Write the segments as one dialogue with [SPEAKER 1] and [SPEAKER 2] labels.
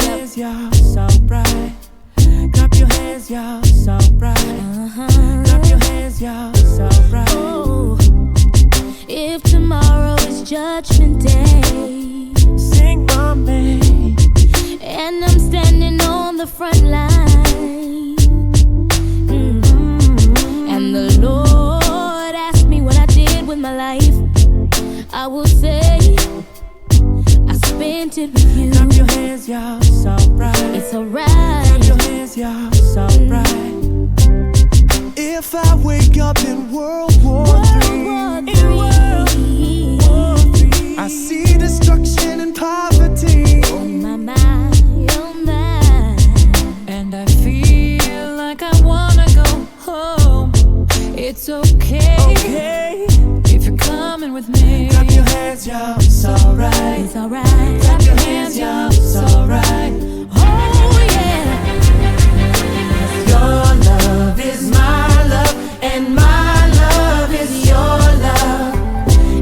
[SPEAKER 1] hands, y'all, it's alright. Clap your hands, y'all, it's alright. Clap your hands, y'all, it's alright.
[SPEAKER 2] Oh, if tomorrow is Judgment Day,
[SPEAKER 1] sing my name,
[SPEAKER 2] and I'm standing on the front line, and the Lord asked me what I did with my life, I will say I spent it with you.
[SPEAKER 1] Clap your hands, y'all, it's alright.
[SPEAKER 2] It's alright.
[SPEAKER 1] Clap your hands, y'all, it's alright. If I wake up in World War III, I see destruction and poverty.
[SPEAKER 2] Oh my, oh my.
[SPEAKER 3] And I feel like I wanna go home. It's okay, if you're coming with me.
[SPEAKER 1] Clap your hands, y'all, it's alright.
[SPEAKER 2] It's alright.
[SPEAKER 1] Clap your hands, y'all, it's alright.
[SPEAKER 2] Oh yeah.
[SPEAKER 1] Your love is my love, and my love is your love.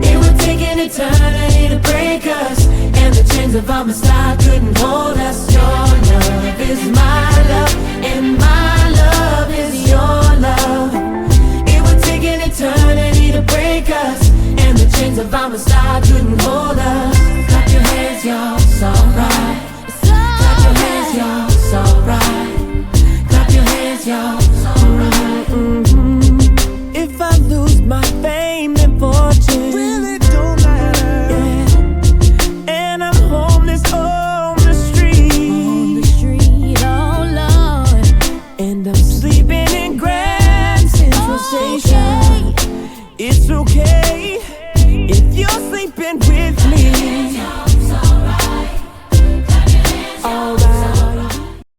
[SPEAKER 1] It would take an eternity to break us, and the chains of our style couldn't hold us. Your love is my love, and my love is your love. It would take an eternity to break us, and the chains of our style couldn't hold us. Clap your hands, y'all, it's alright. Clap your hands, y'all, it's alright. Clap your hands, y'all, it's alright. If I lose my fame and fortune, really don't matter. Yeah. And I'm homeless on the street.
[SPEAKER 2] On the street, oh Lord.
[SPEAKER 1] And I'm sleeping in Grand Central Station. It's okay.